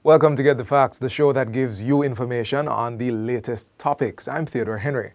Welcome to Get the Facts, the show that gives you information on the latest topics. I'm Theodore Henry.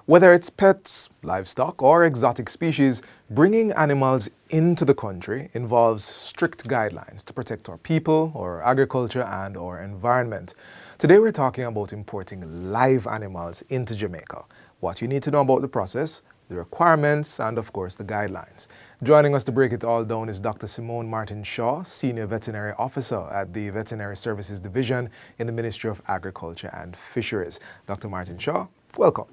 Whether it's pets, livestock, or exotic species, bringing animals into the country involves strict guidelines to protect our people, our agriculture, and our environment. Today we're talking about importing live animals into Jamaica, what you need to know about the process, the requirements, and of course the guidelines. Joining us to break it all down is Dr. Simone Martin-Shaw, Senior Veterinary Officer at the Veterinary Services Division in the Ministry of Agriculture and Fisheries. Dr. Martin-Shaw, welcome.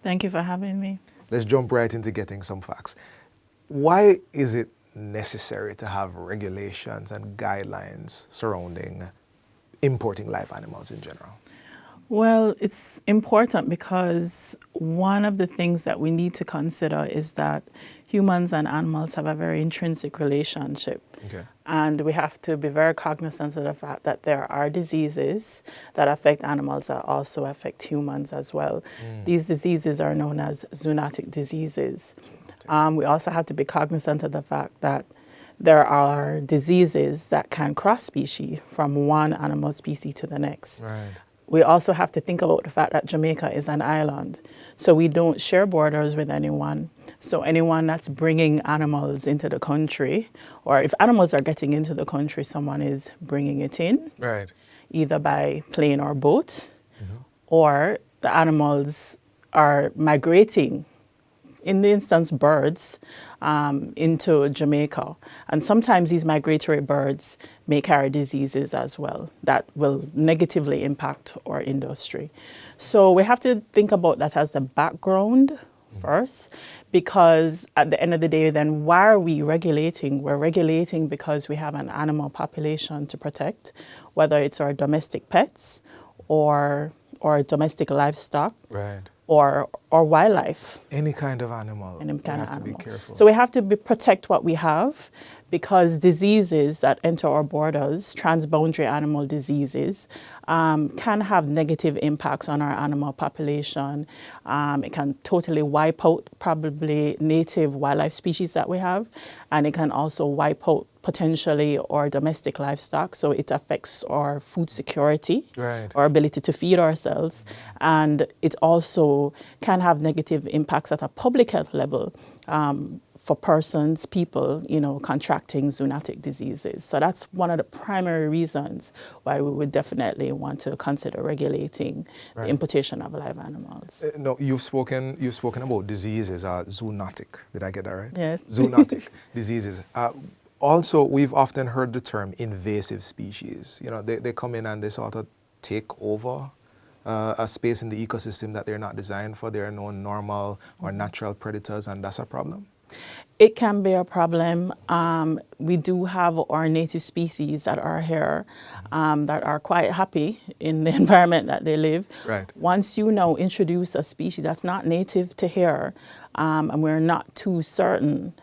Thank you for having me. Let's jump right into getting some facts. Why is it necessary to have regulations and guidelines surrounding importing live animals in general? Well, it's important because one of the things that we need to consider is that humans and animals have a very intrinsic relationship. Okay. And we have to be very cognizant of the fact that there are diseases that affect animals that also affect humans as well. These diseases are known as zoonotic diseases. We also have to be cognizant of the fact that there are diseases that can cross species from one animal species to the next. Right. We also have to think about the fact that Jamaica is an island, so we don't share borders with anyone. So anyone that's bringing animals into the country, or if animals are getting into the country, someone is bringing it in, Right. either by plane or boat, or the animals are migrating, in the instance birds, into Jamaica. And sometimes these migratory birds may carry diseases as well that will negatively impact our industry. So we have to think about that as the background first, because at the end of the day, then why are we regulating? We're regulating because we have an animal population to protect, whether it's our domestic pets or domestic livestock. Right. Or wildlife. Any kind of animal. Any kind we of have to animal. be careful. So we have to protect what we have, because diseases that enter our borders, transboundary animal diseases, can have negative impacts on our animal population. It can totally wipe out probably native wildlife species that we have, and it can also wipe out potentially our domestic livestock, so it affects our food security, Right. our ability to feed ourselves, and it also can have negative impacts at a public health level for persons, people, contracting zoonotic diseases. So that's one of the primary reasons why we would definitely want to consider regulating the importation of live animals. No, you've spoken about diseases, zoonotic. Did I get that right? Yes. Zoonotic diseases. Also, we've often heard the term invasive species. They come in and they sort of take over a space in the ecosystem that they're not designed for. There are no normal or natural predators, and that's a problem. It can be a problem. We do have our native species that are here that are quite happy in the environment that they live. Right. Once you now introduce a species that's not native to here, and we're not too certain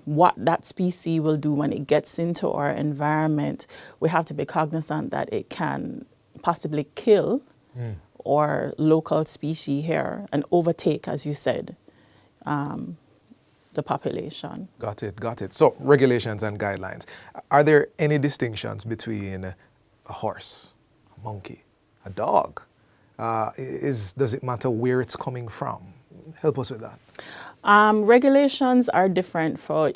what that species will do when it gets into our environment, we have to be cognizant that it can possibly kill our local species here and overtake, as you said, the population. Got it. So regulations and guidelines. Are there any distinctions between a horse, a monkey, a dog? Does it matter where it's coming from? Help us with that. Regulations are different for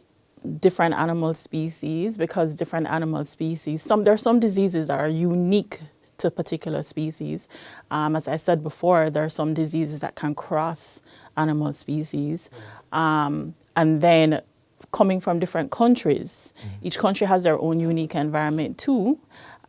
different animal species, because different animal species, there are some diseases that are unique to particular species. As I said before, there are some diseases that can cross animal species. And then coming from different countries, each country has their own unique environment too.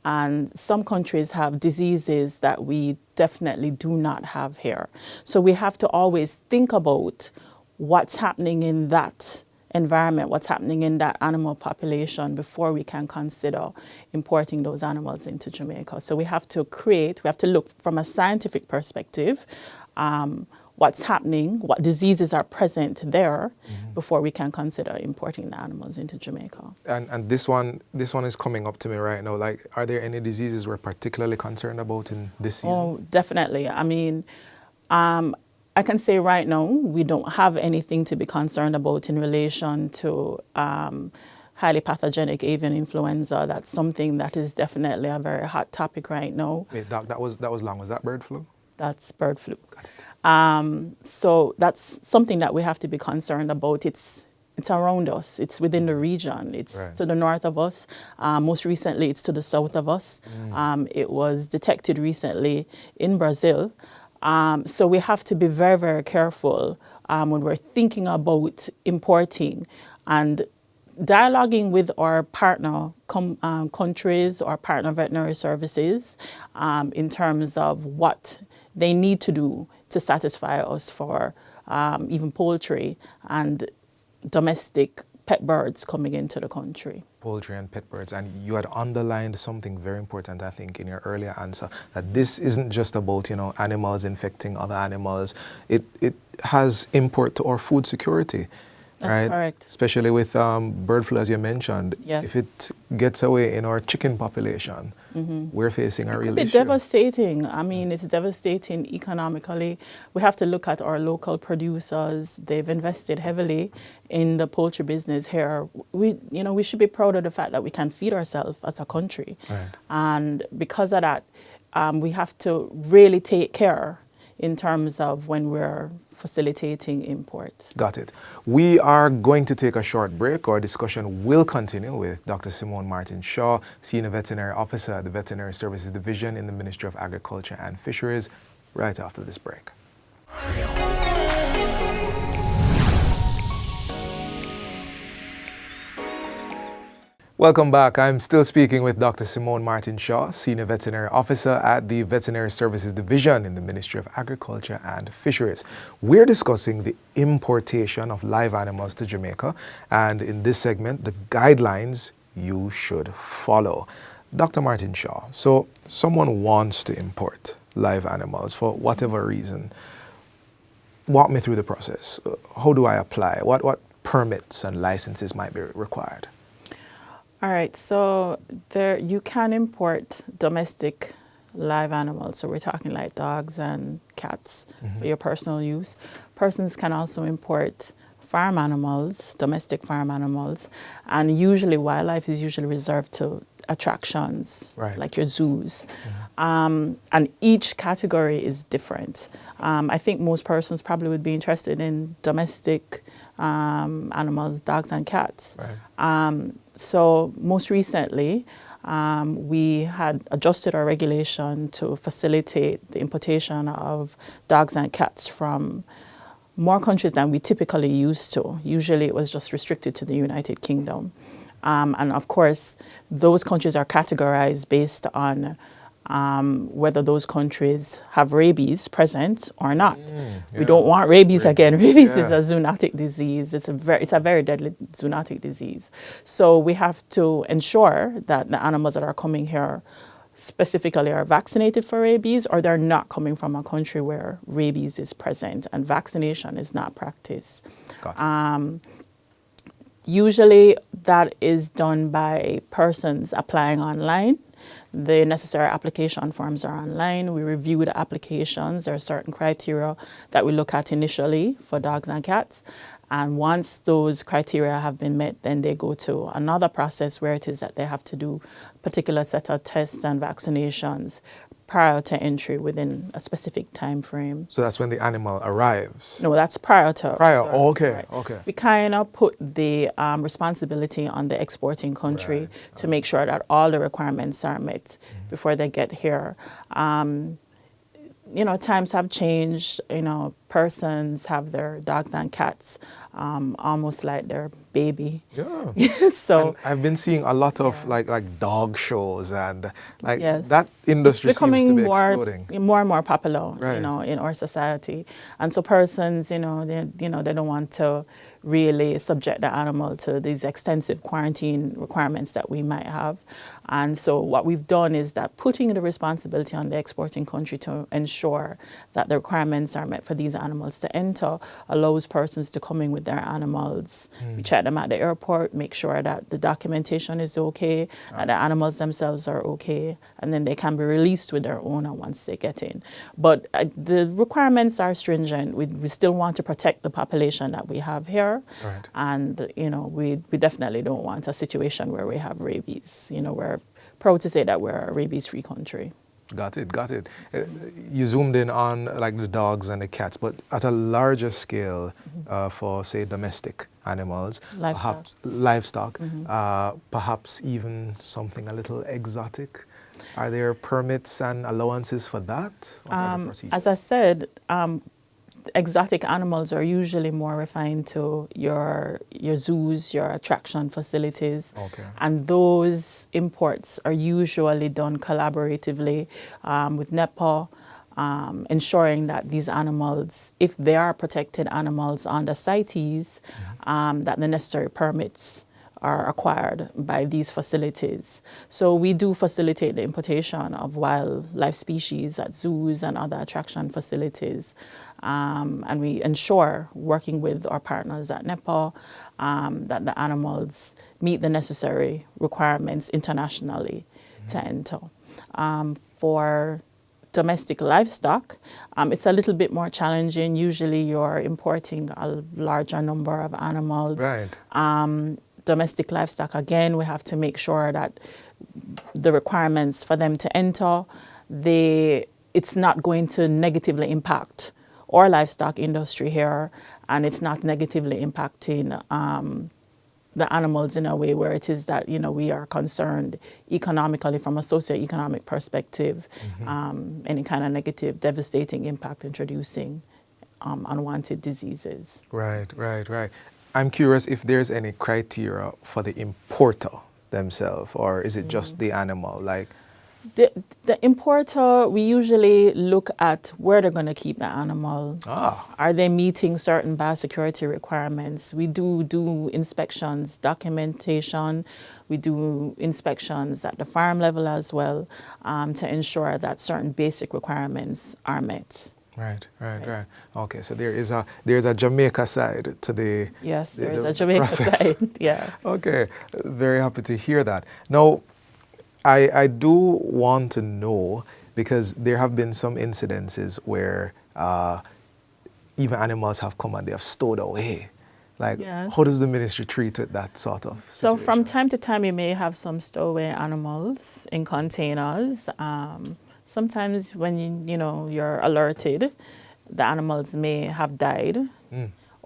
And some countries have diseases that we definitely do not have here. So we have to always think about what's happening in that environment, what's happening in that animal population before we can consider importing those animals into Jamaica. So we have to look from a scientific perspective, what's happening, what diseases are present there before we can consider importing the animals into Jamaica. And this one is coming up to me right now. Like, are there any diseases we're particularly concerned about in this season? Oh, definitely. I mean, I can say right now we don't have anything to be concerned about in relation to highly pathogenic avian influenza. That's something that is definitely a very hot topic right now. Wait, Doc, that was long. Was that bird flu? That's bird flu. Got it. So that's something that we have to be concerned about. It's around us. It's within the region. It's Right. to the north of us. Most recently, it's to the south of us. It was detected recently in Brazil. So we have to be very, very careful when we're thinking about importing and dialoguing with our partner countries or partner veterinary services in terms of what they need to do to satisfy us for even poultry and domestic pet birds coming into the country. Poultry and pet birds. And you had underlined something very important, I think, in your earlier answer, that this isn't just about, animals infecting other animals. It has import to our food security. That's right? correct. Especially with bird flu, as you mentioned. Yes. If it gets away in our chicken population, we're facing a real It could be issue. devastating. I mean, it's devastating economically. We have to look at our local producers. They've invested heavily in the poultry business here. We should be proud of the fact that we can feed ourselves as a country. Right. And because of that, we have to really take care in terms of when we're facilitating import. Got it. We are going to take a short break. Our discussion will continue with Dr. Simone Martin Shaw, Senior Veterinary Officer at the Veterinary Services Division in the Ministry of Agriculture and Fisheries, right after this break. Welcome back. I'm still speaking with Dr. Simone Martin Shaw, Senior Veterinary Officer at the Veterinary Services Division in the Ministry of Agriculture and Fisheries. We're discussing the importation of live animals to Jamaica, and in this segment, the guidelines you should follow. Dr. Martin Shaw, so someone wants to import live animals for whatever reason. Walk me through the process. How do I apply? What permits and licenses might be required? All right, so you can import domestic live animals. So we're talking like dogs and cats for your personal use. Persons can also import farm animals, domestic farm animals, and usually wildlife is usually reserved to attractions, right, like your zoos. And each category is different. I think most persons probably would be interested in domestic animals, dogs and cats. Right. So most recently, we had adjusted our regulation to facilitate the importation of dogs and cats from more countries than we typically used to. Usually it was just restricted to the United Kingdom. And of course, those countries are categorized based on whether those countries have rabies present or not. We don't want rabies again. Rabies is a zoonotic disease. It's a very deadly zoonotic disease. So we have to ensure that the animals that are coming here specifically are vaccinated for rabies, or they're not coming from a country where rabies is present and vaccination is not practiced. Got it. Usually that is done by persons applying online. The necessary application forms are online. We review the applications. There are certain criteria that we look at initially for dogs and cats. And once those criteria have been met, then they go to another process where it is that they have to do a particular set of tests and vaccinations prior to entry within a specific time frame. So that's when the animal arrives? No, that's prior to. Okay, right. okay. We kind of put the responsibility on the exporting country to make sure that all the requirements are met before they get here. Times have changed. Persons have their dogs and cats almost like their baby. Yeah. So and I've been seeing a lot of like dog shows and yes, that industry it's becoming seems to be exploding. more and more popular, Right. in our society. And so persons, they don't want to really subject the animal to these extensive quarantine requirements that we might have. And so what we've done is that putting the responsibility on the exporting country to ensure that the requirements are met for these animals to enter, allows persons to come in with their animals. We check them at the airport, make sure that the documentation is okay, that the animals themselves are okay, and then they can be released with their owner once they get in. But the requirements are stringent. We still want to protect the population that we have here. Right. And, we definitely don't want a situation where we have rabies. We're proud to say that we're a rabies-free country. Got it. You zoomed in on like the dogs and the cats, but at a larger scale, for say domestic animals, livestock, perhaps even something a little exotic. Are there permits and allowances for that? As I said, exotic animals are usually more refined to your zoos, your attraction facilities. Okay. And those imports are usually done collaboratively with NEPA, ensuring that these animals, if they are protected animals on the CITES, that the necessary permits are acquired by these facilities. So we do facilitate the importation of wildlife species at zoos and other attraction facilities. And we ensure, working with our partners at NEPA, that the animals meet the necessary requirements internationally to enter. For domestic livestock, it's a little bit more challenging. Usually you're importing a larger number of animals. Right. Domestic livestock, again, we have to make sure that the requirements for them to enter, it's not going to negatively impact our livestock industry here, and it's not negatively impacting the animals in a way where it is that, we are concerned economically from a socioeconomic perspective, any kind of negative, devastating impact introducing unwanted diseases. Right. I'm curious if there's any criteria for the importer themselves, or is it just the animal? Like the importer, we usually look at where they're going to keep the animal. Are they meeting certain biosecurity requirements? We do inspections, documentation. We do inspections at the farm level as well, to ensure that certain basic requirements are met. Right. Okay, so there's a Jamaica side to the Yes, there is a Jamaica process. side. Yeah. Okay, very happy to hear that. Now, I do want to know, because there have been some incidences where even animals have come and they have stowed away. Like, Yes. How does the ministry treat with that sort of situation? So from time to time, you may have some stowaway animals in containers. Sometimes when you're alerted, the animals may have died,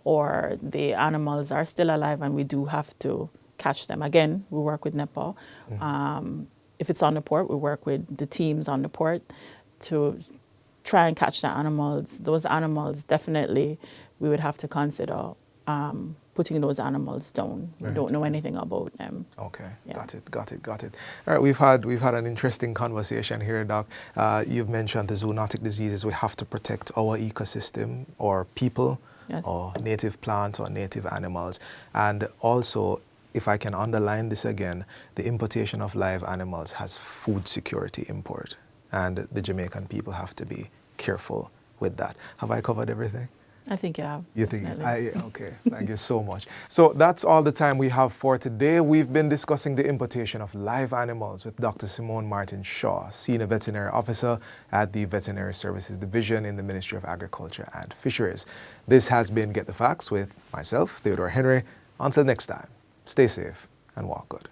or the animals are still alive, and we do have to catch them. Again, we work with NEPA. If it's on the port, we work with the teams on the port to try and catch the animals. Those animals, definitely, we would have to consider putting those animals down. We don't know anything about them. Okay, Yeah. got it. All right, we've had an interesting conversation here, Doc. You've mentioned the zoonotic diseases. We have to protect our ecosystem, or people, Yes. or native plants, or native animals. And also, if I can underline this again, the importation of live animals has food security import, and the Jamaican people have to be careful with that. Have I covered everything? I think you have. You think? definitely. Okay, thank you so much. So that's all the time we have for today. We've been discussing the importation of live animals with Dr. Simone Martin Shaw, Senior Veterinary Officer at the Veterinary Services Division in the Ministry of Agriculture and Fisheries. This has been Get the Facts with myself, Theodore Henry. Until next time, stay safe and walk good.